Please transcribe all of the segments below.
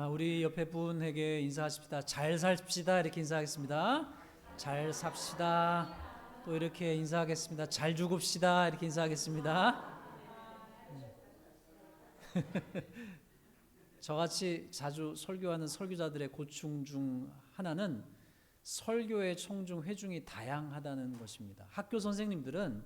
우리 옆에 분에게 인사하십시다. 잘 삽시다. 이렇게 인사하겠습니다. 잘 삽시다. 또 이렇게 인사하겠습니다. 잘 죽읍시다. 이렇게 인사하겠습니다. 저같이 자주 설교하는 설교자들의 고충 중 하나는 설교의 청중 회중이 다양하다는 것입니다. 학교 선생님들은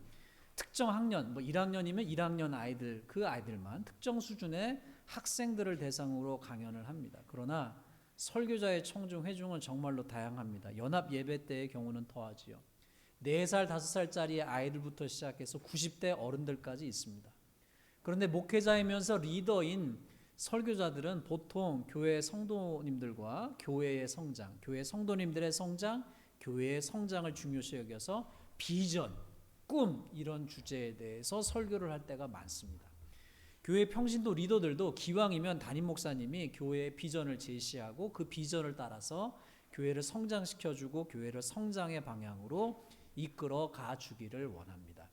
특정 학년, 1학년이면 1학년 아이들, 그 아이들만 특정 수준의 학생들을 대상으로 강연을 합니다. 그러나 설교자의 청중 회중은 정말로 다양합니다. 연합 예배 때의 경우는 더하지요. 4살, 5살짜리 아이들부터 시작해서 90대 어른들까지 있습니다. 그런데 목회자이면서 리더인 설교자들은 보통 교회 성도님들과 교회의 성장, 교회 성도님들의 성장, 교회의 성장을 중요시 여겨서 비전, 꿈 이런 주제에 대해서 설교를 할 때가 많습니다. 교회 평신도 리더들도 기왕이면 담임 목사님이 교회의 비전을 제시하고 그 비전을 따라서 교회를 성장시켜주고 교회를 성장의 방향으로 이끌어 가주기를 원합니다.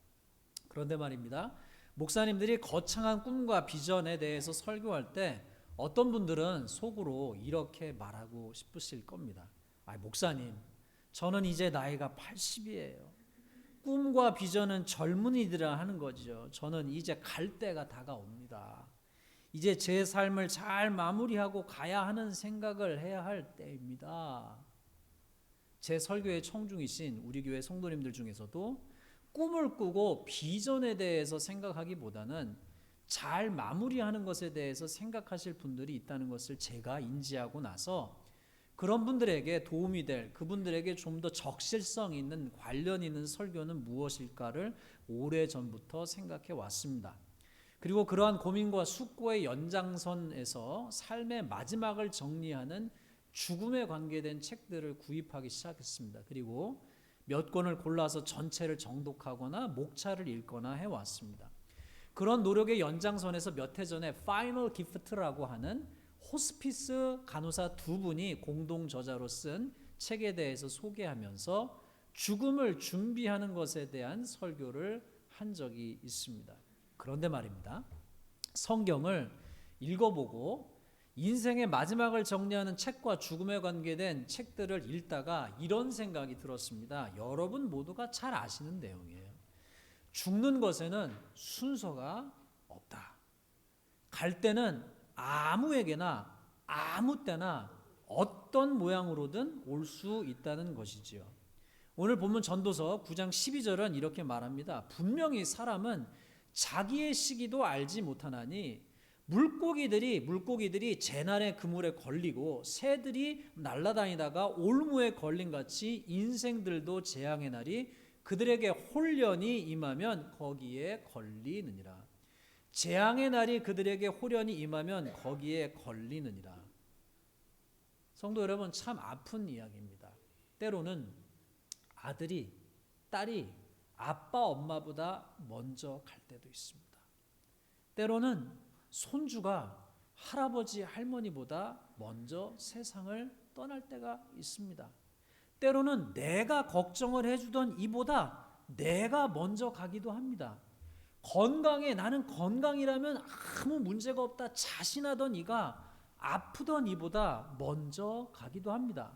그런데 말입니다. 목사님들이 거창한 꿈과 비전에 대해서 설교할 때 어떤 분들은 속으로 이렇게 말하고 싶으실 겁니다. 목사님, 저는 이제 나이가 80이에요. 꿈과 비전은 젊은이들이라 하는 거죠. 저는 이제 갈 때가 다가옵니다. 이제 제 삶을 잘 마무리하고 가야 하는 생각을 해야 할 때입니다. 제 설교의 청중이신 우리 교회 성도님들 중에서도 꿈을 꾸고 비전에 대해서 생각하기보다는 잘 마무리하는 것에 대해서 생각하실 분들이 있다는 것을 제가 인지하고 나서 그런 분들에게 도움이 될, 그분들에게 좀 더 적실성 있는 관련 있는 설교는 무엇일까를 오래전부터 생각해 왔습니다. 그리고 그러한 고민과 숙고의 연장선에서 삶의 마지막을 정리하는 죽음에 관계된 책들을 구입하기 시작했습니다. 그리고 몇 권을 골라서 전체를 정독하거나 목차를 읽거나 해왔습니다. 그런 노력의 연장선에서 몇 해 전에 파이널 기프트라고 하는 호스피스 간호사 2분이 공동 저자로 쓴 책에 대해서 소개하면서 죽음을 준비하는 것에 대한 설교를 한 적이 있습니다. 그런데 말입니다. 성경을 읽어보고 인생의 마지막을 정리하는 책과 죽음에 관계된 책들을 읽다가 이런 생각이 들었습니다. 여러분 모두가 잘 아시는 내용이에요. 죽는 것에는 순서가 없다. 갈 때는 아무에게나 아무 때나 어떤 모양으로든 올 수 있다는 것이지요. 오늘 본문 전도서 9장 12절은 이렇게 말합니다. 분명히 사람은 자기의 시기도 알지 못하나니 물고기들이 재난의 그물에 걸리고 새들이 날아다니다가 올무에 걸린 같이 인생들도 재앙의 날이 그들에게 홀연히 임하면 거기에 걸리느니라. 재앙의 날이 그들에게 홀연히 임하면 거기에 걸리느니라. 성도 여러분, 참 아픈 이야기입니다. 때로는 아들이, 딸이 아빠 엄마보다 먼저 갈 때도 있습니다. 때로는 손주가 할아버지 할머니보다 먼저 세상을 떠날 때가 있습니다. 때로는 내가 걱정을 해주던 이보다 내가 먼저 가기도 합니다. 건강에 나는 건강이라면 아무 문제가 없다 자신하던 이가 아프던 이보다 먼저 가기도 합니다.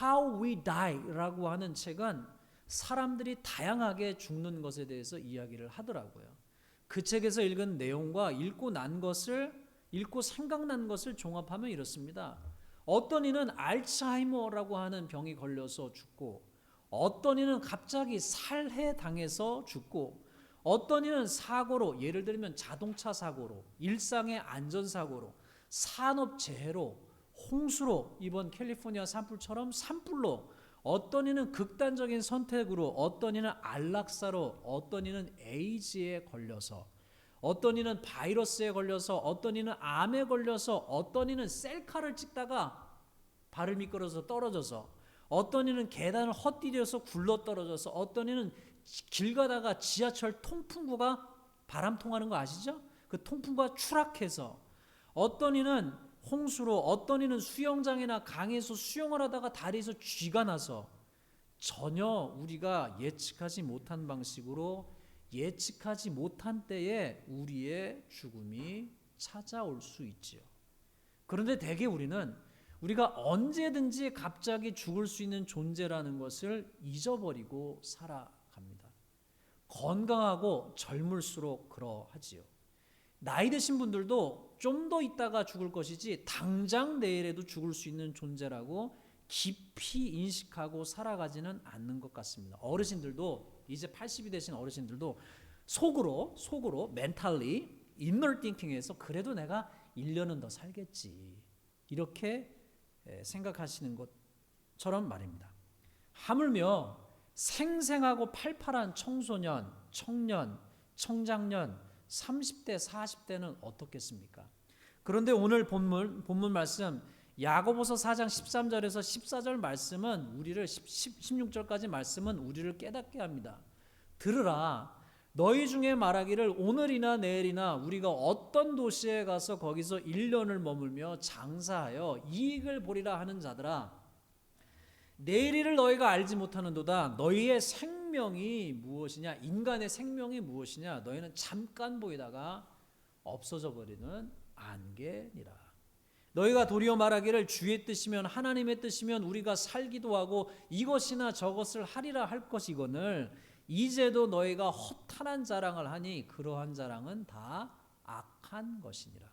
How We Die라고 하는 책은 사람들이 다양하게 죽는 것에 대해서 이야기를 하더라고요. 그 책에서 읽은 내용과 읽고 생각난 것을 종합하면 이렇습니다. 어떤 이는 알츠하이머라고 하는 병이 걸려서 죽고, 어떤 이는 갑자기 살해 당해서 죽고, 어떤 이는 사고로, 예를 들면 자동차 사고로, 일상의 안전사고로, 산업재해로, 홍수로, 이번 캘리포니아 산불처럼 산불로, 어떤 이는 극단적인 선택으로, 어떤 이는 안락사로, 어떤 이는 에이즈에 걸려서, 어떤 이는 바이러스에 걸려서, 어떤 이는 암에 걸려서, 어떤 이는 셀카를 찍다가 발을 미끄러져서 떨어져서, 어떤 이는 계단을 헛디뎌서 굴러 떨어져서, 어떤 이는 길 가다가 지하철 통풍구가 바람 통하는 거 아시죠? 그 통풍구가 추락해서, 어떤 이는 홍수로, 어떤 이는 수영장이나 강에서 수영을 하다가 다리에서 쥐가 나서 전혀 우리가 예측하지 못한 방식으로 예측하지 못한 때에 우리의 죽음이 찾아올 수 있지요. 그런데 대개 우리가 언제든지 갑자기 죽을 수 있는 존재라는 것을 잊어버리고 살아갑니다. 건강하고 젊을수록 그러하지요. 나이 드신 분들도 좀 더 있다가 죽을 것이지 당장 내일에도 죽을 수 있는 존재라고 깊이 인식하고 살아가지는 않는 것 같습니다. 어르신들도 이제 80이 되신 어르신들도 속으로 멘탈리 inner thinking에서 그래도 내가 1년은 더 살겠지 이렇게 생각하시는 것처럼 말입니다. 하물며 생생하고 팔팔한 청소년, 청년, 청장년 30대, 40대는 어떻겠습니까? 그런데 오늘 본문 말씀 야고보서 4장 13절에서 14절 말씀은 우리를 16절까지 말씀은 우리를 깨닫게 합니다. 들으라 너희 중에 말하기를 오늘이나 내일이나 우리가 어떤 도시에 가서 거기서 1년을 머물며 장사하여 이익을 보리라 하는 자들아 내일을 너희가 알지 못하는도다. 너희의 생명이 무엇이냐? 인간의 생명이 무엇이냐? 너희는 잠깐 보이다가 없어져 버리는 안개니라. 너희가 도리어 말하기를 주의 뜻이면 하나님의 뜻이면 우리가 살기도 하고 이것이나 저것을 하리라 할 것이거늘 이제도 너희가 허탄한 자랑을 하니 그러한 자랑은 다 악한 것이니라.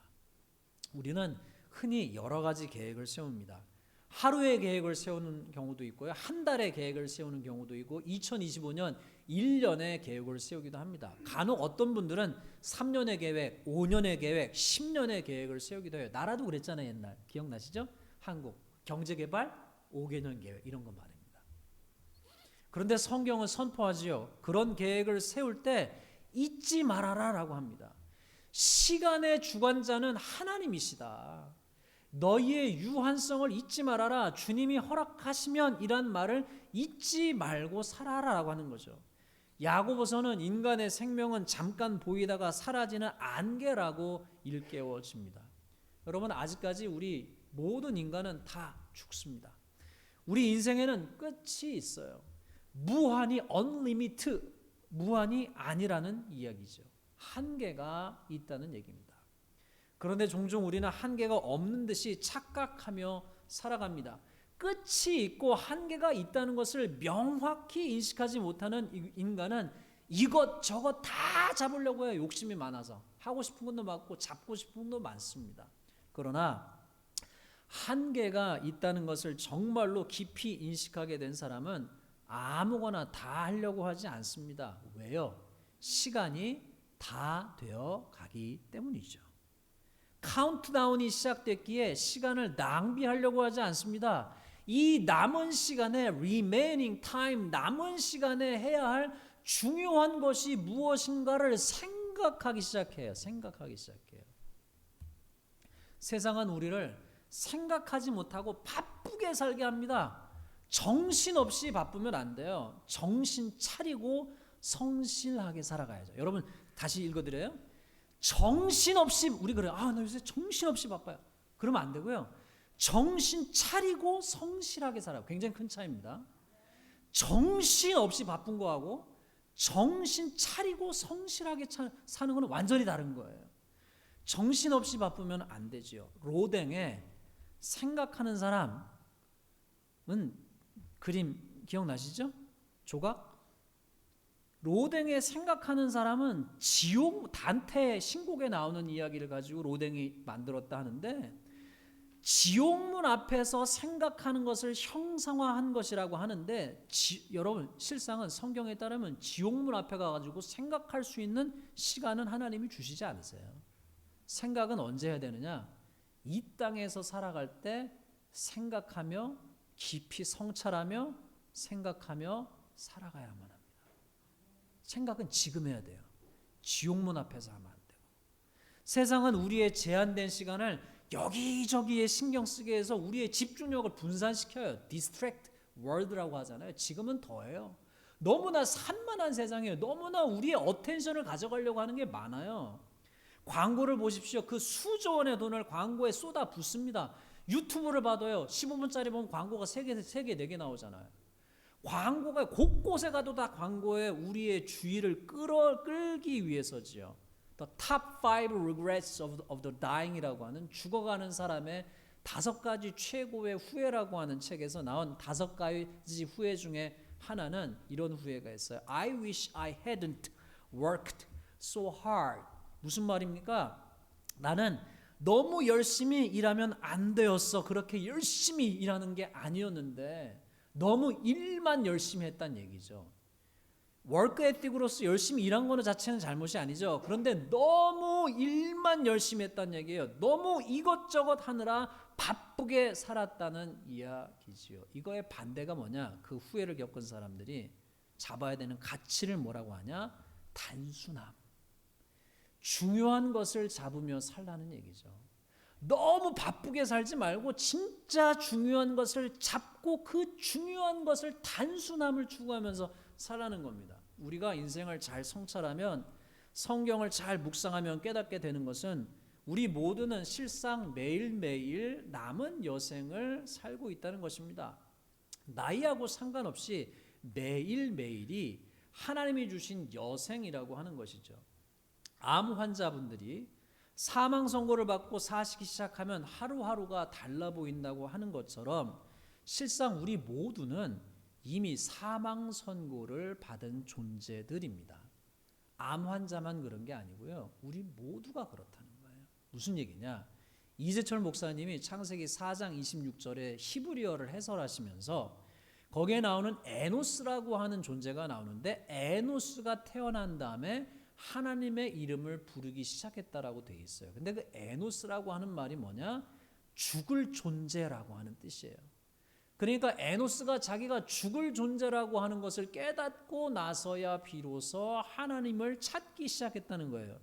우리는 흔히 여러 가지 계획을 세웁니다. 하루의 계획을 세우는 경우도 있고요. 한 달의 계획을 세우는 경우도 있고 2025년 1년의 계획을 세우기도 합니다. 간혹 어떤 분들은 3년의 계획, 5년의 계획, 10년의 계획을 세우기도 해요. 나라도 그랬잖아요. 옛날. 기억나시죠? 한국 경제개발 5개년 계획 이런 거 말입니다. 그런데 성경은 선포하지요. 그런 계획을 세울 때 잊지 말아라 라고 합니다. 시간의 주관자는 하나님이시다. 너희의 유한성을 잊지 말아라. 주님이 허락하시면 이란 말을 잊지 말고 살아라 라고 하는 거죠. 야고보서는 인간의 생명은 잠깐 보이다가 사라지는 안개라고 일깨워집니다. 여러분 아직까지 우리 모든 인간은 다 죽습니다. 우리 인생에는 끝이 있어요. 무한히 unlimited, 무한이 아니라는 이야기죠. 한계가 있다는 얘기입니다. 그런데 종종 우리는 한계가 없는 듯이 착각하며 살아갑니다. 끝이 있고 한계가 있다는 것을 명확히 인식하지 못하는 인간은 이것저것 다 잡으려고 해요. 욕심이 많아서. 하고 싶은 것도 많고 잡고 싶은 것도 많습니다. 그러나 한계가 있다는 것을 정말로 깊이 인식하게 된 사람은 아무거나 다 하려고 하지 않습니다. 왜요? 시간이 다 되어 가기 때문이죠. 카운트다운이 시작됐기에 시간을 낭비하려고 하지 않습니다. 이 남은 시간에 remaining time, 남은 시간에 해야 할 중요한 것이 무엇인가를 생각하기 시작해요. 세상은 우리를 생각하지 못하고 바쁘게 살게 합니다. 정신없이 바쁘면 안 돼요. 정신 차리고 성실하게 살아가야죠. 여러분 다시 읽어드려요. 정신없이 우리 그래요. 나 요새 정신없이 바빠요. 그러면 안 되고요. 정신 차리고 성실하게 살아요. 굉장히 큰 차이입니다. 정신없이 바쁜 거하고 정신 차리고 성실하게 사는 건 완전히 다른 거예요. 정신없이 바쁘면 안 되지요. 로댕에 생각하는 사람은 그림 기억나시죠? 조각? 로댕에 생각하는 사람은 지옥, 단테 신곡에 나오는 이야기를 가지고 로댕이 만들었다 하는데 지옥문 앞에서 생각하는 것을 형상화한 것이라고 하는데 여러분 실상은 성경에 따르면 지옥문 앞에 가가지고 생각할 수 있는 시간은 하나님이 주시지 않으세요. 생각은 언제 해야 되느냐? 이 땅에서 살아갈 때 생각하며 깊이 성찰하며 생각하며 살아가야만 합니다. 생각은 지금 해야 돼요. 지옥문 앞에서 하면 안 되고. 세상은 우리의 제한된 시간을 여기저기에 신경 쓰게 해서 우리의 집중력을 분산시켜요. distract world라고 하잖아요. 지금은 더해요. 너무나 산만한 세상이에요. 너무나 우리의 어텐션을 가져가려고 하는 게 많아요. 광고를 보십시오. 그 수조 원의 돈을 광고에 쏟아 붓습니다. 유튜브를 봐도요. 15분짜리 보면 광고가 3개, 4개 나오잖아요. 광고가 곳곳에 가도 다 광고에 우리의 주의를 끌기 위해서지요. The top 5 regrets of the dying이라고 하는 죽어가는 사람의 5가지 최고의 후회라고 하는 책에서 나온 5가지 후회 중에 하나는 이런 후회가 있어요. I wish I hadn't worked so hard. 무슨 말입니까? 나는 너무 열심히 일하면 안 되었어. 그렇게 열심히 일하는 게 아니었는데 너무 일만 열심히 했단 얘기죠. 워크 에틱으로서 열심히 일한 거는 자체는 잘못이 아니죠. 그런데 너무 일만 열심히 했단 얘기예요. 너무 이것저것 하느라 바쁘게 살았다는 이야기지요. 이거의 반대가 뭐냐? 그 후회를 겪은 사람들이 잡아야 되는 가치를 뭐라고 하냐? 단순함. 중요한 것을 잡으며 살라는 얘기죠. 너무 바쁘게 살지 말고 진짜 중요한 것을 잡고 그 중요한 것을 단순함을 추구하면서 살라는 겁니다. 우리가 인생을 잘 성찰하면 성경을 잘 묵상하면 깨닫게 되는 것은 우리 모두는 실상 매일매일 남은 여생을 살고 있다는 것입니다. 나이하고 상관없이 매일매일이 하나님이 주신 여생이라고 하는 것이죠. 암 환자분들이 사망 선고를 받고 사시기 시작하면 하루하루가 달라 보인다고 하는 것처럼 실상 우리 모두는 이미 사망 선고를 받은 존재들입니다. 암 환자만 그런 게 아니고요. 우리 모두가 그렇다는 거예요. 무슨 얘기냐? 이재철 목사님이 창세기 4장 26절에 히브리어를 해설하시면서 거기에 나오는 에노스라고 하는 존재가 나오는데 에노스가 태어난 다음에 하나님의 이름을 부르기 시작했다라고 되어 있어요. 근데 그 에노스라고 하는 말이 뭐냐? 죽을 존재라고 하는 뜻이에요. 그러니까 에노스가 자기가 죽을 존재라고 하는 것을 깨닫고 나서야 비로소 하나님을 찾기 시작했다는 거예요.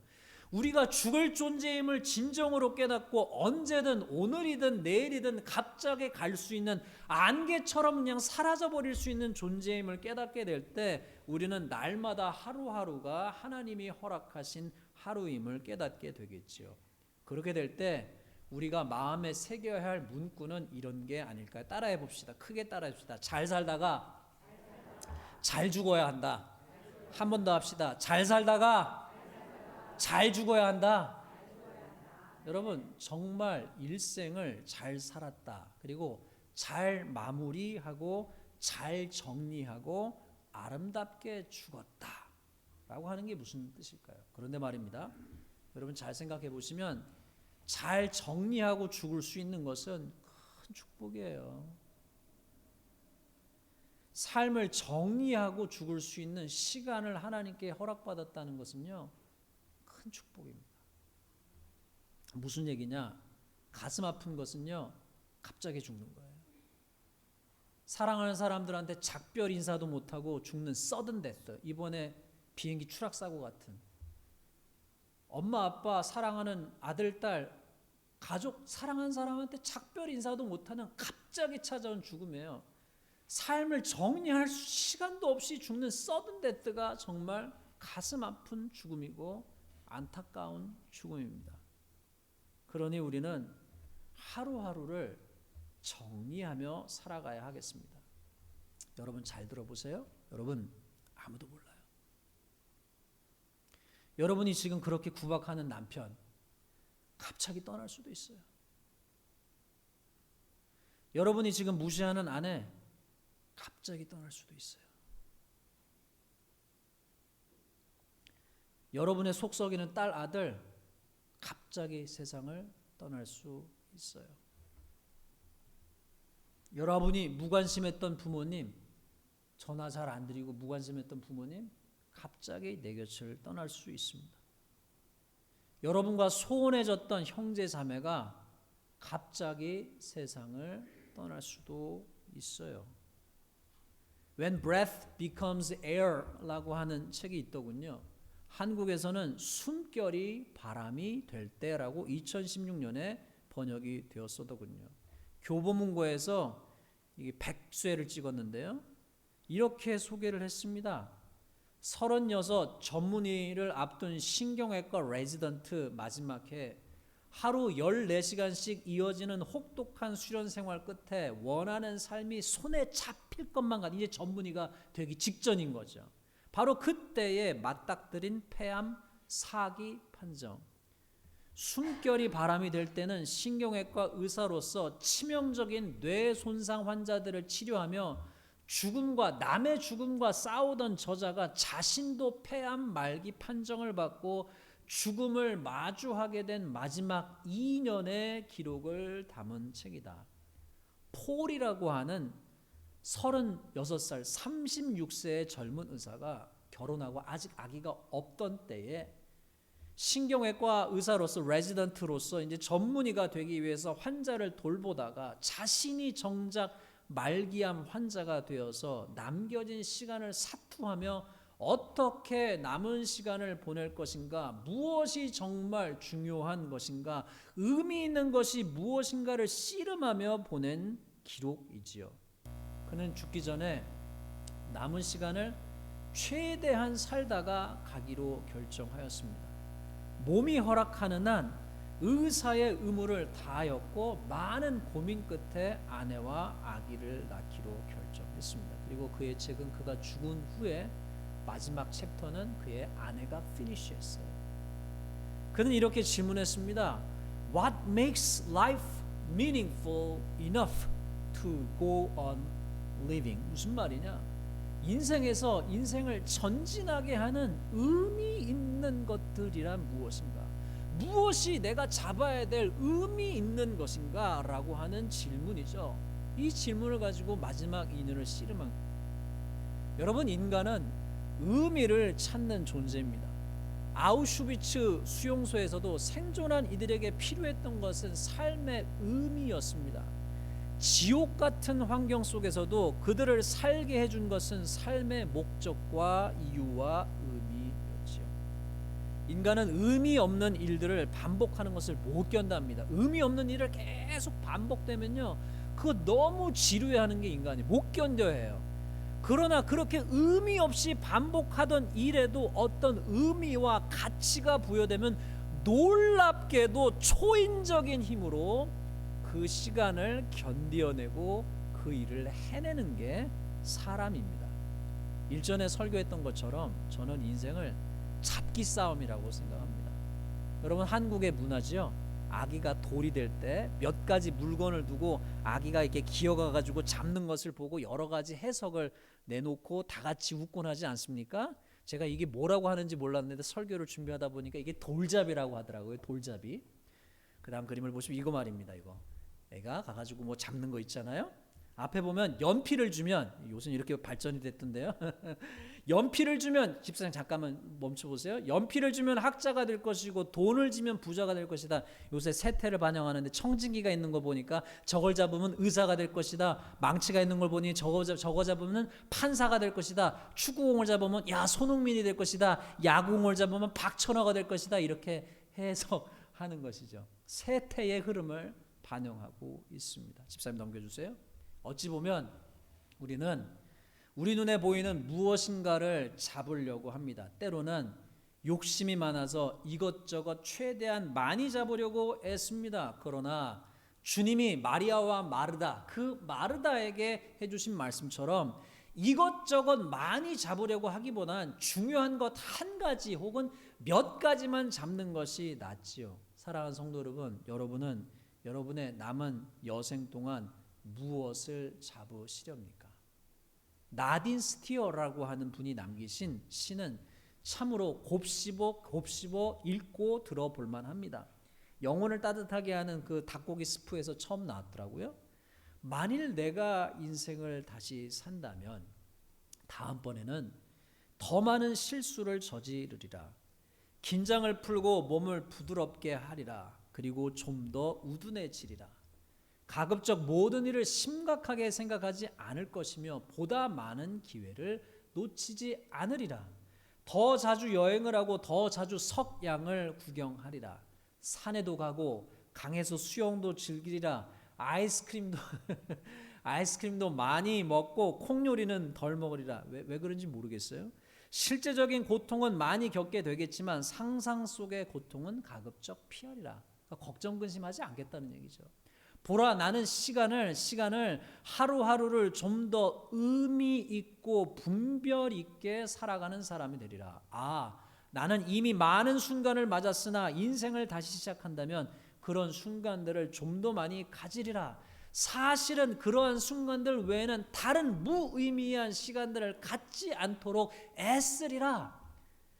우리가 죽을 존재임을 진정으로 깨닫고 언제든 오늘이든 내일이든 갑자기 갈 수 있는 안개처럼 그냥 사라져버릴 수 있는 존재임을 깨닫게 될 때 우리는 날마다 하루하루가 하나님이 허락하신 하루임을 깨닫게 되겠지요. 그렇게 될 때 우리가 마음에 새겨야 할 문구는 이런 게 아닐까요? 따라해 봅시다. 크게 따라해 봅시다. 잘 살다가 잘 죽어야 한다. 한 번 더 합시다. 잘 살다가 잘 죽어야 한다. 여러분 정말 일생을 잘 살았다. 그리고 잘 마무리하고 잘 정리하고 아름답게 죽었다 라고 하는 게 무슨 뜻일까요? 그런데 말입니다. 여러분 잘 생각해 보시면 잘 정리하고 죽을 수 있는 것은 큰 축복이에요. 삶을 정리하고 죽을 수 있는 시간을 하나님께 허락받았다는 것은요 큰 축복입니다. 무슨 얘기냐? 가슴 아픈 것은요 갑자기 죽는 거예요. 사랑하는 사람들한테 작별 인사도 못하고 죽는 서든 데스. 이번에 비행기 추락사고 같은 엄마 아빠 사랑하는 아들 딸 가족 사랑하는 사람한테 작별 인사도 못하는 갑자기 찾아온 죽음이에요. 삶을 정리할 시간도 없이 죽는 서든 데스가 정말 가슴 아픈 죽음이고 안타까운 죽음입니다. 그러니 우리는 하루하루를 정리하며 살아가야 하겠습니다. 여러분 잘 들어보세요. 여러분 아무도 몰라요. 여러분이 지금 그렇게 구박하는 남편 갑자기 떠날 수도 있어요. 여러분이 지금 무시하는 아내 갑자기 떠날 수도 있어요. 여러분의 속 썩이는 딸 아들 갑자기 세상을 떠날 수 있어요. 여러분이 무관심했던 부모님, 전화 잘 안 드리고 무관심했던 부모님 갑자기 내 곁을 떠날 수 있습니다. 여러분과 소원해졌던 형제 자매가 갑자기 세상을 떠날 수도 있어요. When breath becomes air라고 하는 책이 있더군요. 한국에서는 숨결이 바람이 될 때라고 2016년에 번역이 되었었더군요. 교보문고에서 이게 100쇄를 찍었는데요. 이렇게 소개를 했습니다. 36 전문의를 앞둔 신경외과 레지던트 마지막 해 하루 14시간씩 이어지는 혹독한 수련 생활 끝에 원하는 삶이 손에 잡힐 것만 같은 이제 전문의가 되기 직전인 거죠. 바로 그때에 맞닥뜨린 폐암 사기 판정. 숨결이 바람이 될 때는 신경외과 의사로서 치명적인 뇌 손상 환자들을 치료하며 남의 죽음과 싸우던 저자가 자신도 폐암 말기 판정을 받고 죽음을 마주하게 된 마지막 2년의 기록을 담은 책이다. 폴이라고 하는 36살, 36세의 젊은 의사가 결혼하고 아직 아기가 없던 때에 신경외과 의사로서 레지던트로서 이제 전문의가 되기 위해서 환자를 돌보다가 자신이 정작 말기암 환자가 되어서 남겨진 시간을 사투하며 어떻게 남은 시간을 보낼 것인가, 무엇이 정말 중요한 것인가, 의미 있는 것이 무엇인가를 씨름하며 보낸 기록이지요. 그는 죽기 전에 남은 시간을 최대한 살다가 가기로 결정하였습니다. 몸이 허락하는 한 의사의 의무를 다하였고 많은 고민 끝에 아내와 아기를 낳기로 결정했습니다. 그리고 그의 책은 그가 죽은 후에 마지막 챕터는 그의 아내가 피니시했어요. 그는 이렇게 질문했습니다. What makes life meaningful enough to go on living? 무슨 말이냐? 인생에서 인생을 전진하게 하는 의미 있는 것들이란 무엇인가? 무엇이 내가 잡아야 될 의미 있는 것인가? 라고 하는 질문이죠. 이 질문을 가지고 마지막 2년을 씨름한 거예요. 여러분, 인간은 의미를 찾는 존재입니다. 아우슈비츠 수용소에서도 생존한 이들에게 필요했던 것은 삶의 의미였습니다. 지옥 같은 환경 속에서도 그들을 살게 해준 것은 삶의 목적과 이유와 의미였지요. 인간은 의미 없는 일들을 반복하는 것을 못 견답니다. 의미 없는 일을 계속 반복되면요, 그거 너무 지루해하는 게 인간이 못 견뎌해요. 그러나 그렇게 의미 없이 반복하던 일에도 어떤 의미와 가치가 부여되면 놀랍게도 초인적인 힘으로 그 시간을 견디어내고 그 일을 해내는 게 사람입니다. 일전에 설교했던 것처럼 저는 인생을 잡기 싸움이라고 생각합니다. 여러분, 한국의 문화지요. 아기가 돌이 될 때 몇 가지 물건을 두고 아기가 이렇게 기어가 가지고 잡는 것을 보고 여러 가지 해석을 내놓고 다 같이 웃곤 하지 않습니까? 제가 이게 뭐라고 하는지 몰랐는데 설교를 준비하다 보니까 이게 돌잡이라고 하더라고요. 돌잡이. 그 다음 그림을 보시면 이거 말입니다. 이거 애가 가가지고 뭐 잡는 거 있잖아요. 앞에 보면 연필을 주면, 요즘 이렇게 발전이 됐던데요. 연필을 주면, 집사님 잠깐만 멈춰보세요. 연필을 주면 학자가 될 것이고 돈을 주면 부자가 될 것이다. 요새 세태를 반영하는데 청진기가 있는 거 보니까 저걸 잡으면 의사가 될 것이다. 망치가 있는 걸 보니 저거 잡으면 판사가 될 것이다. 축구공을 잡으면 손흥민이 될 것이다. 야구공을 잡으면 박천호가 될 것이다. 이렇게 해서 하는 것이죠. 세태의 흐름을 반영하고 있습니다. 집사님 넘겨주세요. 어찌 보면 우리는 우리 눈에 보이는 무엇인가를 잡으려고 합니다. 때로는 욕심이 많아서 이것저것 최대한 많이 잡으려고 애씁니다. 그러나 주님이 마리아와 마르다, 그 마르다에게 해주신 말씀처럼 이것저것 많이 잡으려고 하기보단 중요한 것 한 가지 혹은 몇 가지만 잡는 것이 낫지요. 사랑하는 성도 여러분, 여러분은 여러분의 남은 여생 동안 무엇을 잡으시렵니까? 나딘 스티어라고 하는 분이 남기신 시는 참으로 곱씹어 읽고 들어볼 만합니다. 영혼을 따뜻하게 하는 그 닭고기 스프에서 처음 나왔더라고요. 만일 내가 인생을 다시 산다면 다음번에는 더 많은 실수를 저지르리라. 긴장을 풀고 몸을 부드럽게 하리라. 그리고 좀 더 우둔해지리라. 가급적 모든 일을 심각하게 생각하지 않을 것이며 보다 많은 기회를 놓치지 않으리라. 더 자주 여행을 하고 더 자주 석양을 구경하리라. 산에도 가고 강에서 수영도 즐기리라. 아이스크림도 많이 먹고 콩요리는 덜 먹으리라. 왜 그런지 모르겠어요. 실제적인 고통은 많이 겪게 되겠지만 상상 속의 고통은 가급적 피하리라. 그러니까 걱정 근심하지 않겠다는 얘기죠. 보라, 나는 시간을 하루하루를 좀 더 의미 있고 분별 있게 살아가는 사람이 되리라. 나는 이미 많은 순간을 맞았으나 인생을 다시 시작한다면 그런 순간들을 좀 더 많이 가지리라. 사실은 그러한 순간들 외에는 다른 무의미한 시간들을 갖지 않도록 애쓰리라.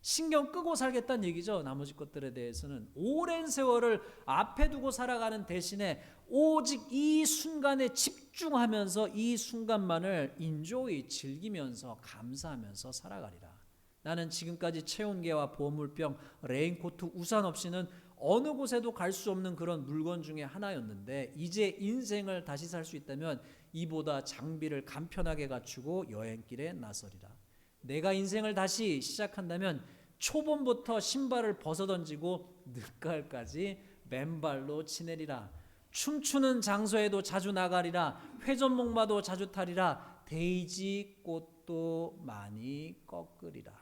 신경 끄고 살겠다는 얘기죠. 나머지 것들에 대해서는 오랜 세월을 앞에 두고 살아가는 대신에 오직 이 순간에 집중하면서 이 순간만을 인조히 즐기면서 감사하면서 살아가리라. 나는 지금까지 체온계와 보물병, 레인코트, 우산 없이는 어느 곳에도 갈 수 없는 그런 물건 중에 하나였는데 이제 인생을 다시 살 수 있다면 이보다 장비를 간편하게 갖추고 여행길에 나서리라. 내가 인생을 다시 시작한다면 초봄부터 신발을 벗어던지고 늦가을까지 맨발로 지내리라. 춤추는 장소에도 자주 나가리라. 회전목마도 자주 타리라. 데이지 꽃도 많이 꺾으리라.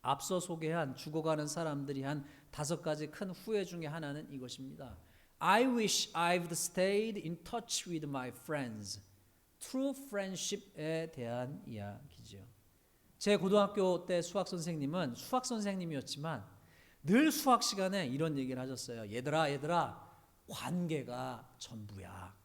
앞서 소개한 죽어가는 사람들이 한 5가지 큰 후회 중에 하나는 이것입니다. I wish I'd stayed in touch with my friends. True friendship에 대한 이야기죠. 제 고등학교 때 수학 선생님은 수학 선생님이었지만 늘 수학 시간에 이런 얘기를 하셨어요. 얘들아 관계가 전부야.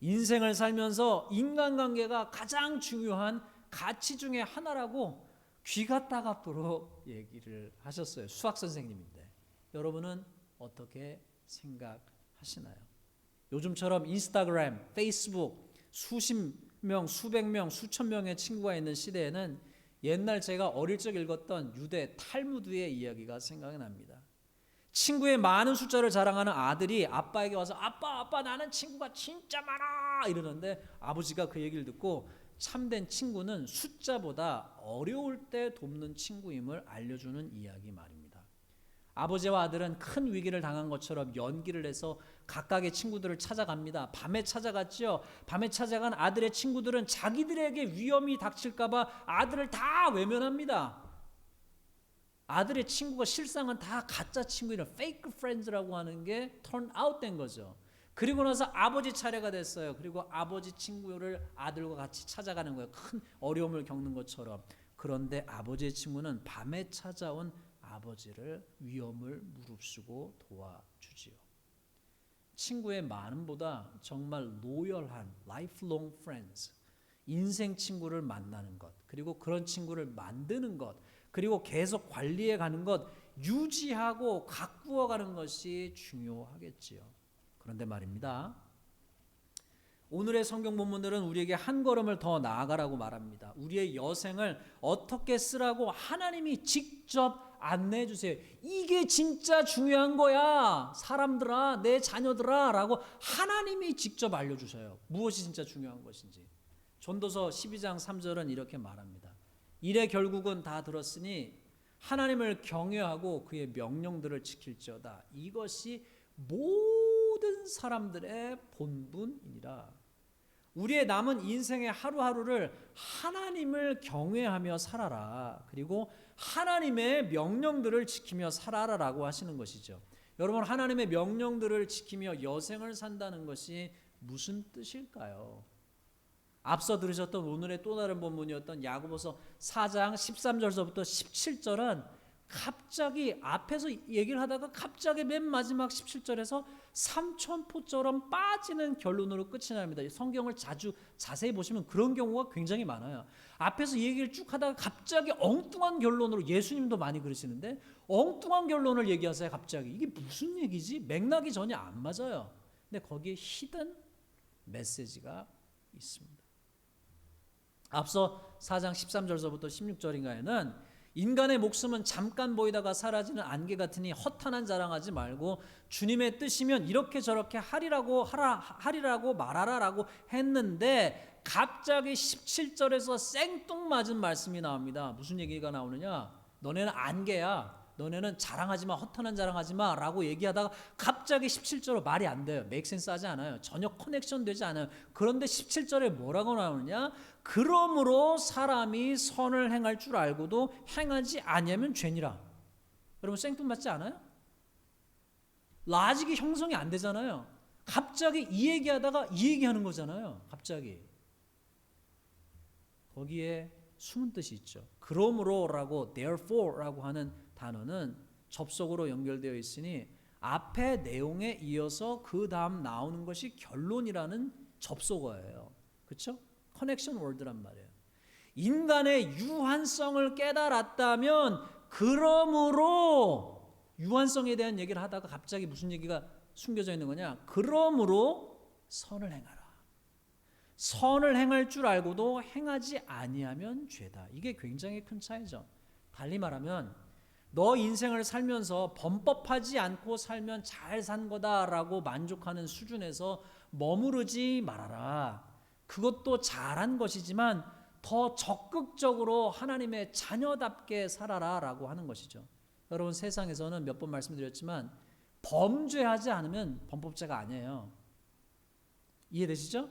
인생을 살면서 인간관계가 가장 중요한 가치 중에 하나라고 귀가 따갑도록 얘기를 하셨어요. 수학 선생님인데 여러분은 어떻게 생각하시나요? 요즘처럼 인스타그램, 페이스북 수십 명, 수백 명, 수천 명의 친구가 있는 시대에는 옛날 제가 어릴 적 읽었던 유대 탈무드의 이야기가 생각이 납니다. 친구의 많은 숫자를 자랑하는 아들이 아빠에게 와서 아빠 나는 친구가 진짜 많아 이러는데 아버지가 그 얘기를 듣고 참된 친구는 숫자보다 어려울 때 돕는 친구임을 알려주는 이야기 말입니다. 아버지와 아들은 큰 위기를 당한 것처럼 연기를 해서 각각의 친구들을 찾아갑니다. 밤에 찾아갔죠. 밤에 찾아간 아들의 친구들은 자기들에게 위험이 닥칠까 봐 아들을 다 외면합니다. 아들의 친구가 실상은 다 가짜 친구이라 fake friends라고 하는 게 turn out 된 거죠. 그리고 나서 아버지 차례가 됐어요. 그리고 아버지 친구를 아들과 같이 찾아가는 거예요. 큰 어려움을 겪는 것처럼. 그런데 아버지의 친구는 밤에 찾아온 아버지를 위험을 무릅쓰고 도와주지요. 친구의 많음보다 정말 로열한 lifelong friends, 인생 친구를 만나는 것, 그리고 그런 친구를 만드는 것, 그리고 계속 관리해 가는 것, 유지하고 가꾸어 가는 것이 중요하겠지요. 그런데 말입니다. 오늘의 성경 본문들은 우리에게 한 걸음을 더 나아가라고 말합니다. 우리의 여생을 어떻게 쓰라고 하나님이 직접 안내해 주세요. 이게 진짜 중요한 거야. 사람들아, 내 자녀들아 라고 하나님이 직접 알려주셔요. 무엇이 진짜 중요한 것인지. 전도서 12장 3절은 이렇게 말합니다. 이래 결국은 다 들었으니 하나님을 경외하고 그의 명령들을 지킬지어다. 이것이 모든 사람들의 본분이니라. 우리의 남은 인생의 하루하루를 하나님을 경외하며 살아라. 그리고 하나님의 명령들을 지키며 살아라라고 하시는 것이죠. 여러분, 하나님의 명령들을 지키며 여생을 산다는 것이 무슨 뜻일까요? 앞서 들으셨던 오늘의 또 다른 본문이었던 야고보서 4장 13절서부터 17절은 갑자기 앞에서 얘기를 하다가 갑자기 맨 마지막 17절에서 삼천포처럼 빠지는 결론으로 끝이 납니다. 성경을 자세히 보시면 그런 경우가 굉장히 많아요. 앞에서 얘기를 쭉 하다가 갑자기 엉뚱한 결론으로, 예수님도 많이 그러시는데 엉뚱한 결론을 얘기하세요. 갑자기 이게 무슨 얘기지? 맥락이 전혀 안 맞아요. 근데 거기에 히든 메시지가 있습니다. 앞서 4장 13절서부터 16절인가에는 인간의 목숨은 잠깐 보이다가 사라지는 안개 같으니 허탄한 자랑하지 말고 주님의 뜻이면 이렇게 저렇게 하리라고 말하라라고 했는데 갑자기 17절에서 생뚱맞은 말씀이 나옵니다. 무슨 얘기가 나오느냐? 너네는 안개야. 너네는 자랑하지 마, 허탄한 자랑하지 마 라고 얘기하다가 갑자기 17절로 말이 안 돼요. 메이크 센스 하지 않아요. 전혀 커넥션 되지 않아요. 그런데 17절에 뭐라고 나오느냐? 그러므로 사람이 선을 행할 줄 알고도 행하지 아니하면 죄니라. 여러분, 생뚱맞지 않아요? 라직이 형성이 안 되잖아요. 갑자기 이 얘기하다가 이 얘기하는 거잖아요. 갑자기. 거기에 숨은 뜻이 있죠. 그러므로라고 therefore라고 하는 단어는 접속으로 연결되어 있으니 앞에 내용에 이어서 그 다음 나오는 것이 결론이라는 접속어예요. 그렇죠? 커넥션 월드란 말이에요. 인간의 유한성을 깨달았다면 그러므로 유한성에 대한 얘기를 하다가 갑자기 무슨 얘기가 숨겨져 있는 거냐? 그러므로 선을 행하라. 선을 행할 줄 알고도 행하지 아니하면 죄다. 이게 굉장히 큰 차이죠. 달리 말하면 너 인생을 살면서 범법하지 않고 살면 잘 산 거다라고 만족하는 수준에서 머무르지 말아라. 그것도 잘한 것이지만 더 적극적으로 하나님의 자녀답게 살아라라고 하는 것이죠. 여러분 세상에서는 몇 번 말씀드렸지만 범죄하지 않으면 범법자가 아니에요. 이해되시죠?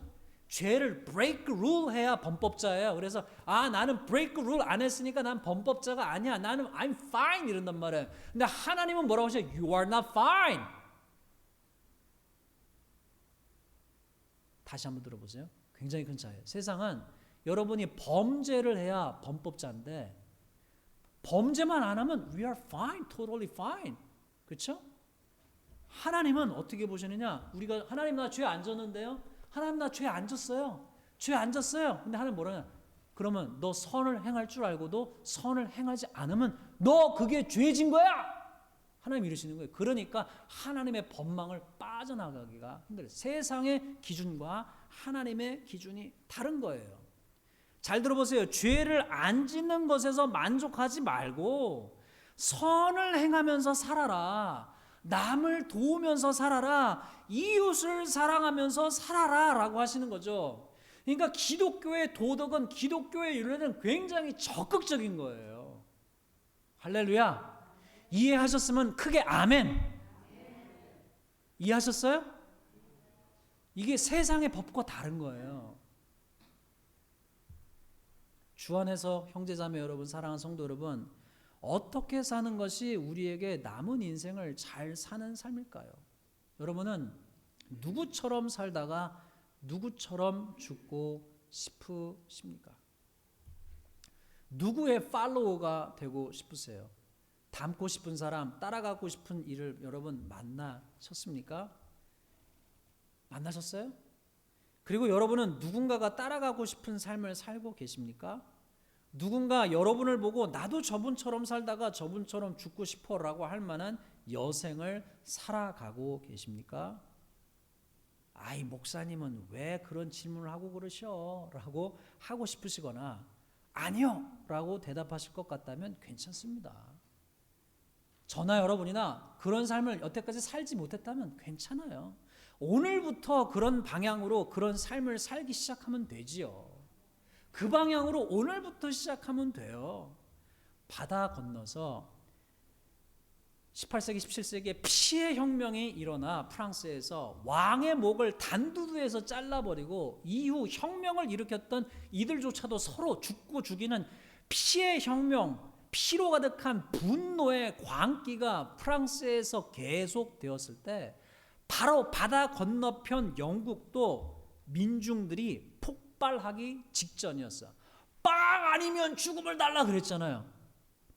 죄를 break rule 해야 범법자예요. 그래서 나는 break rule 안 했으니까 난 범법자가 아니야. 나는 I'm fine 이런단 말이에요. 근데 하나님은 뭐라고 하셔요? You are not fine. 다시 한번 들어보세요. 굉장히 큰 차이예요. 세상은 여러분이 범죄를 해야 범법자인데 범죄만 안 하면 we are fine, totally fine. 그렇죠? 하나님은 어떻게 보시느냐? 우리가 하나님 나 죄 안 졌는데요? 하나님 나 죄 안 졌어요. 죄 안 졌어요. 근데 하나님 뭐라냐? 그러면 너 선을 행할 줄 알고도 선을 행하지 않으면 너 그게 죄진 거야. 하나님 이러시는 거예요. 그러니까 하나님의 법망을 빠져나가기가 힘들어요. 세상의 기준과 하나님의 기준이 다른 거예요. 잘 들어보세요. 죄를 안 짓는 것에서 만족하지 말고 선을 행하면서 살아라. 남을 도우면서 살아라. 이웃을 사랑하면서 살아라 라고 하시는 거죠. 그러니까 기독교의 도덕은, 기독교의 윤리는 굉장히 적극적인 거예요. 할렐루야. 이해하셨으면 크게 아멘. 이해하셨어요? 이게 세상의 법과 다른 거예요. 주 안에서 형제자매 여러분, 사랑하는 성도 여러분, 어떻게 사는 것이 우리에게 남은 인생을 잘 사는 삶일까요? 여러분은 누구처럼 살다가 누구처럼 죽고 싶으십니까? 누구의 팔로워가 되고 싶으세요? 닮고 싶은 사람, 따라가고 싶은 일을 여러분 만나셨습니까? 만나셨어요? 그리고 여러분은 누군가가 따라가고 싶은 삶을 살고 계십니까? 누군가 여러분을 보고 나도 저분처럼 살다가 저분처럼 죽고 싶어라고 할 만한 여생을 살아가고 계십니까? 아이 목사님은 왜 그런 질문을 하고 그러셔? 라고 하고 싶으시거나 아니요 라고 대답하실 것 같다면 괜찮습니다. 저나 여러분이나 그런 삶을 여태까지 살지 못했다면 괜찮아요. 오늘부터 그런 방향으로 그런 삶을 살기 시작하면 되지요. 그 방향으로 오늘부터 시작하면 돼요. 바다 건너서 18세기 17세기에 피해 혁명이 일어나 프랑스에서 왕의 목을 단두두에서 잘라버리고 이후 혁명을 일으켰던 이들조차도 서로 죽고 죽이는 피해 혁명, 피로 가득한 분노의 광기가 프랑스에서 계속되었을 때 바로 바다 건너편 영국도 민중들이 폭발하기 직전이었어. 빵 아니면 죽음을 달라 그랬잖아요.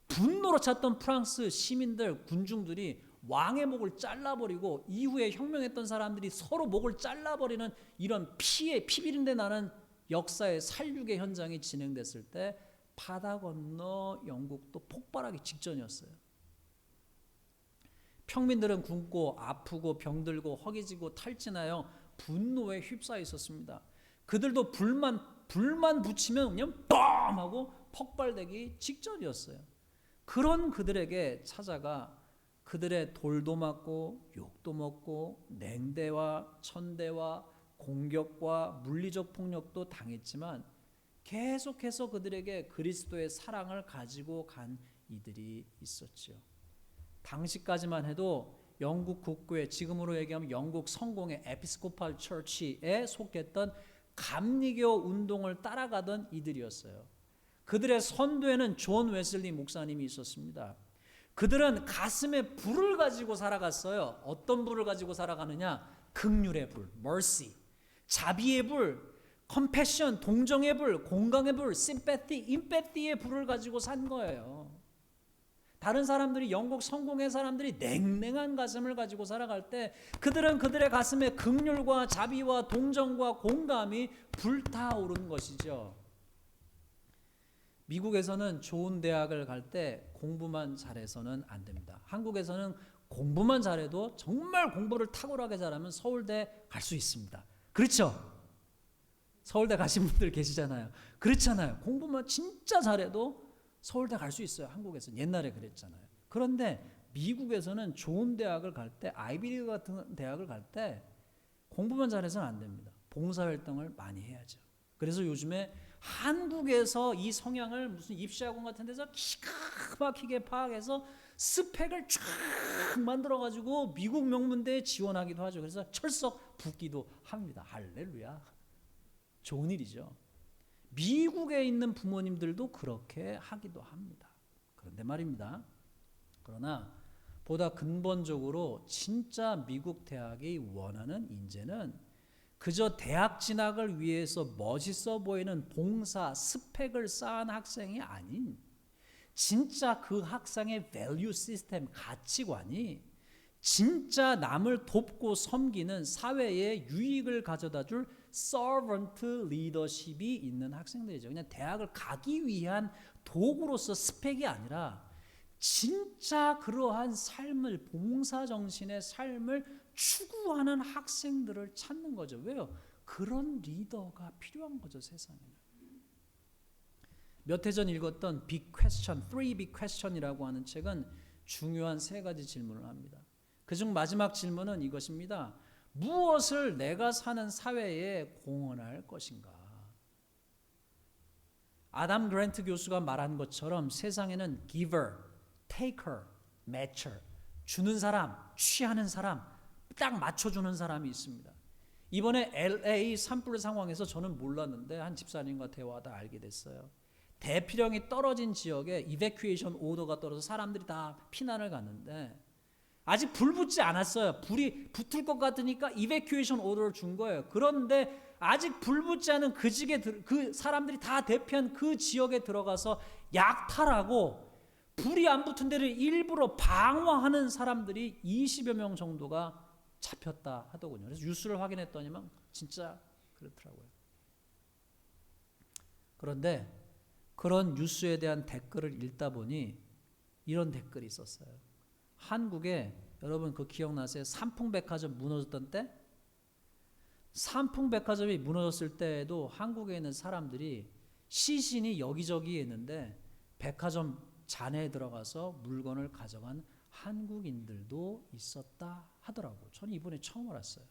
분노로 찼던 프랑스 시민들, 군중들이 왕의 목을 잘라버리고 이후에 혁명했던 사람들이 서로 목을 잘라버리는 이런 피비린내 나는 역사의 살육의 현장이 진행됐을 때 바다 건너 영국도 폭발하기 직전이었어요. 평민들은 굶고 아프고 병들고 허기지고 탈진하여 분노에 휩싸여 있었습니다. 그들도 불만 붙이면 그냥 뻥 하고 폭발되기 직전이었어요. 그런 그들에게 찾아가 그들의 돌도 맞고 욕도 먹고 냉대와 천대와 공격과 물리적 폭력도 당했지만 계속해서 그들에게 그리스도의 사랑을 가지고 간 이들이 있었죠. 당시까지만 해도 영국 국교회, 지금으로 얘기하면 영국 성공의 에피스코팔 처치에 속했던 감리교 운동을 따라가던 이들이었어요. 그들의 선두에는 존 웨슬리 목사님이 있었습니다. 그들은 가슴에 불을 가지고 살아갔어요. 어떤 불을 가지고 살아가느냐? 긍휼의 불, mercy, 자비의 불. 컴패션, 동정의 불, 공감의 불, 심패티, 임패티의 불을 가지고 산 거예요. 다른 사람들이, 영국 성공의 사람들이 냉랭한 가슴을 가지고 살아갈 때 그들은 그들의 가슴에 긍휼과 자비와 동정과 공감이 불타오른 것이죠. 미국에서는 좋은 대학을 갈 때 공부만 잘해서는 안 됩니다. 한국에서는 공부만 잘해도 정말 공부를 탁월하게 잘하면 서울대 갈 수 있습니다. 그렇죠? 서울대 가신 분들 계시잖아요. 그렇잖아요. 공부만 진짜 잘해도 서울대 갈 수 있어요. 한국에서는 옛날에 그랬잖아요. 그런데 미국에서는 좋은 대학을 갈 때, 아이비리그 같은 대학을 갈 때 공부만 잘해서는 안 됩니다. 봉사활동을 많이 해야죠. 그래서 요즘에 한국에서 이 성향을 무슨 입시학원 같은 데서 기가 막히게 파악해서 스펙을 쫙 만들어가지고 미국 명문대에 지원하기도 하죠. 그래서 철석 붙기도 합니다. 할렐루야. 좋은 일이죠. 미국에 있는 부모님들도 그렇게 하기도 합니다. 그런데 말입니다. 그러나 보다 근본적으로 진짜 미국 대학이 원하는 인재는 그저 대학 진학을 위해서 멋있어 보이는 봉사 스펙을 쌓은 학생이 아닌 진짜 그 학생의 밸류 시스템, 가치관이 진짜 남을 돕고 섬기는 사회에 유익을 가져다 줄 서번트 리더십이 있는 학생들이죠. 그냥 대학을 가기 위한 도구로서 스펙이 아니라 진짜 그러한 삶을, 봉사정신의 삶을 추구하는 학생들을 찾는 거죠. 왜요? 그런 리더가 필요한 거죠, 세상에는. 몇 해 전 읽었던 Big Question, Three Big Question이라고 하는 책은 중요한 3가지 질문을 합니다. 그중 마지막 질문은 이것입니다. 무엇을 내가 사는 사회에 공헌할 것인가? 아담 그랜트 교수가 말한 것처럼 세상에는 giver, taker, matcher, 주는 사람, 취하는 사람, 딱 맞춰주는 사람이 있습니다. 이번에 LA 산불 상황에서 저는 몰랐는데 한 집사님과 대화하다 알게 됐어요. 대피령이 떨어진 지역에 이베큐에이션 오더가 떨어져 사람들이 다 피난을 갔는데 아직 불 붙지 않았어요. 불이 붙을 것 같으니까 이베큐에이션 오더를 준 거예요. 그런데 아직 불 붙지 않은 그 사람들이 다 대피한 그 지역에 들어가서 약탈하고 불이 안 붙은 데를 일부러 방어하는 사람들이 20여 명 정도가 잡혔다 하더군요. 그래서 뉴스를 확인했더니만 진짜 그렇더라고요. 그런데 그런 뉴스에 대한 댓글을 읽다 보니 이런 댓글이 있었어요. 한국에 여러분 그 기억나세요? 삼풍백화점 무너졌던 때? 삼풍백화점이 무너졌을 때에도 한국에 있는 사람들이 시신이 여기저기 있는데 백화점 잔해에 들어가서 물건을 가져간 한국인들도 있었다 하더라고요. 저는 이번에 처음 알았어요.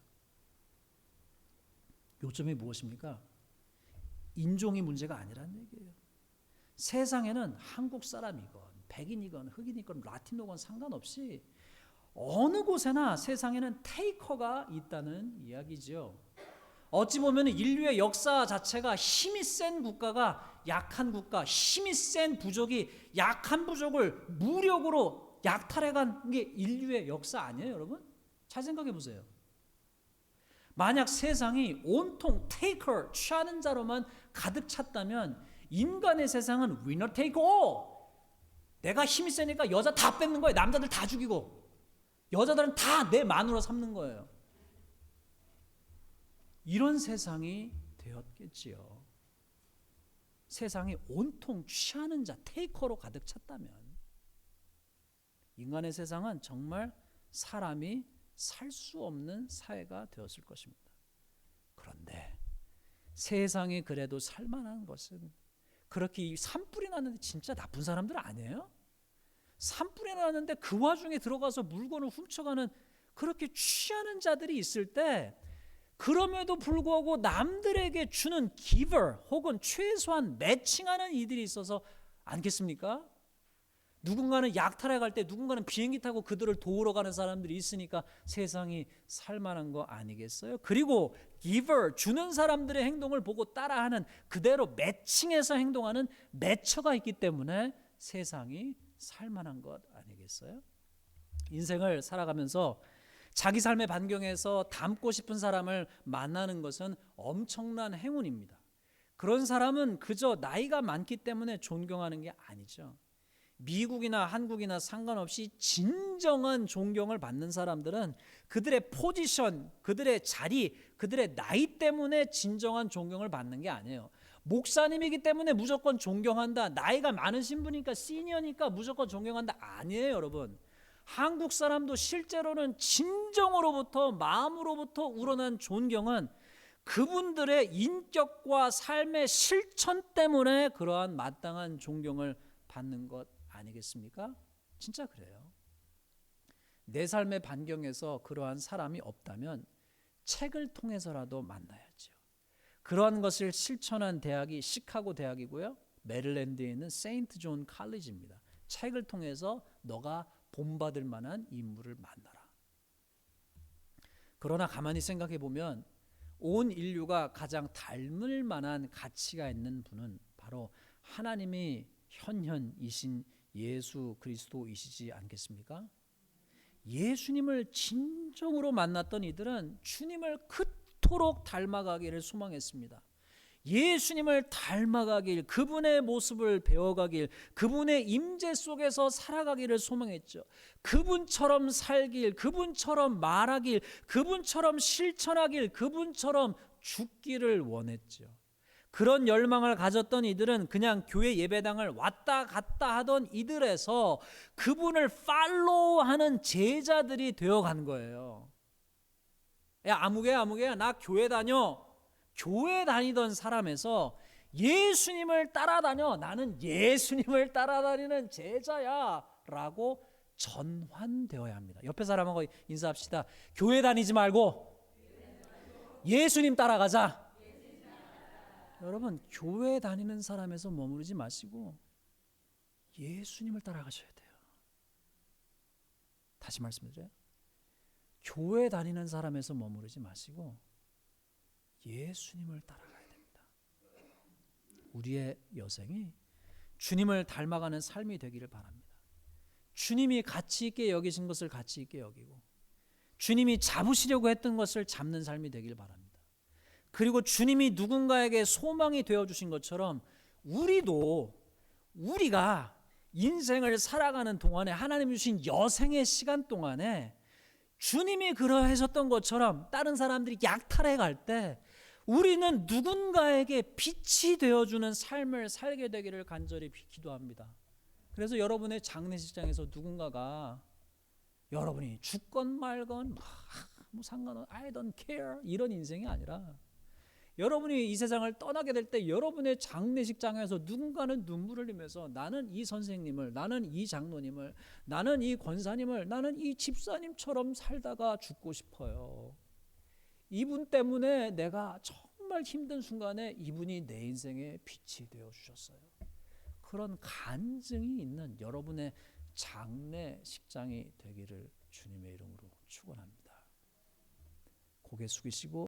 요점이 무엇입니까? 인종이 문제가 아니라는 얘기예요. 세상에는 한국 사람이건 백인이건 흑인이건 라티노건 상관없이 어느 곳에나 세상에는 테이커가 있다는 이야기죠. 어찌 보면 인류의 역사 자체가 힘이 센 국가가 약한 국가, 힘이 센 부족이 약한 부족을 무력으로 약탈해간 게 인류의 역사 아니에요, 여러분? 잘 생각해 보세요. 만약 세상이 온통 테이커, 취하는 자로만 가득 찼다면 인간의 세상은 winner take all. 내가 힘이 세니까 여자 다 뺏는 거예요. 남자들 다 죽이고 여자들은 다 내 마누라 삼는 거예요. 이런 세상이 되었겠지요. 세상이 온통 취하는 자, 테이커로 가득 찼다면 인간의 세상은 정말 사람이 살 수 없는 사회가 되었을 것입니다. 그런데 세상이 그래도 살만한 것은 그렇게 산불이 났는데 진짜 나쁜 사람들 아니에요? 산불이 났는데 그 와중에 들어가서 물건을 훔쳐가는 그렇게 취하는 자들이 있을 때 그럼에도 불구하고 남들에게 주는 giver 혹은 최소한 매칭하는 이들이 있어서 않겠습니까? 누군가는 약탈해 갈 때 누군가는 비행기 타고 그들을 도우러 가는 사람들이 있으니까 세상이 살만한 거 아니겠어요? 그리고 giver, 주는 사람들의 행동을 보고 따라하는 그대로 매칭해서 행동하는 매처가 있기 때문에 세상이 살만한 것 아니겠어요? 인생을 살아가면서 자기 삶의 반경에서 닮고 싶은 사람을 만나는 것은 엄청난 행운입니다. 그런 사람은 그저 나이가 많기 때문에 존경하는 게 아니죠. 미국이나 한국이나 상관없이 진정한 존경을 받는 사람들은 그들의 포지션, 그들의 자리, 그들의 나이 때문에 진정한 존경을 받는 게 아니에요. 목사님이기 때문에 무조건 존경한다, 나이가 많으신 분이니까 시니어니까 무조건 존경한다, 아니에요 여러분. 한국 사람도 실제로는 진정으로부터 마음으로부터 우러난 존경은 그분들의 인격과 삶의 실천 때문에 그러한 마땅한 존경을 받는 것 아니겠습니까? 진짜 그래요. 내 삶의 반경에서 그러한 사람이 없다면 책을 통해서라도 만나야죠. 그러한 것을 실천한 대학이 시카고 대학이고요, 메릴랜드에 있는 세인트 존 칼리지입니다. 책을 통해서 너가 본받을 만한 인물을 만나라. 그러나 가만히 생각해 보면 온 인류가 가장 닮을 만한 가치가 있는 분은 바로 하나님이 현현이신 예수 그리스도이시지 않겠습니까? 예수님을 진정으로 만났던 이들은 주님을 그토록 닮아가기를 소망했습니다. 예수님을 닮아가길, 그분의 모습을 배워가길, 그분의 임재 속에서 살아가기를 소망했죠. 그분처럼 살길, 그분처럼 말하길, 그분처럼 실천하길, 그분처럼 죽기를 원했죠. 그런 열망을 가졌던 이들은 그냥 교회 예배당을 왔다 갔다 하던 이들에서 그분을 팔로우하는 제자들이 되어간 거예요. 야, 아무개야 나 교회 다녀. 교회 다니던 사람에서 예수님을 따라다녀, 나는 예수님을 따라다니는 제자야 라고 전환되어야 합니다. 옆에 사람하고 인사합시다. 교회 다니지 말고 예수님 따라가자. 여러분, 교회 다니는 사람에서 머무르지 마시고 예수님을 따라가셔야 돼요. 다시 말씀드려요. 교회 다니는 사람에서 머무르지 마시고 예수님을 따라가야 됩니다. 우리의 여생이 주님을 닮아가는 삶이 되기를 바랍니다. 주님이 가치 있게 여기신 것을 가치 있게 여기고 주님이 잡으시려고 했던 것을 잡는 삶이 되길 바랍니다. 그리고 주님이 누군가에게 소망이 되어주신 것처럼 우리가 인생을 살아가는 동안에 하나님 주신 여생의 시간 동안에 주님이 그러하셨던 것처럼 다른 사람들이 약탈해 갈 때 우리는 누군가에게 빛이 되어주는 삶을 살게 되기를 간절히 기도합니다. 그래서 여러분의 장례식장에서 누군가가 여러분이 죽건 말건 뭐 상관없어, I don't care 이런 인생이 아니라 여러분이 이 세상을 떠나게 될 때 여러분의 장례식장에서 누군가는 눈물을 흘리면서 나는 이 선생님을, 나는 이 장로님을, 나는 이 권사님을, 나는 이 집사님처럼 살다가 죽고 싶어요. 이분 때문에 내가 정말 힘든 순간에 이분이 내 인생의 빛이 되어주셨어요. 그런 간증이 있는 여러분의 장례식장이 되기를 주님의 이름으로 축원합니다. 고개 숙이시고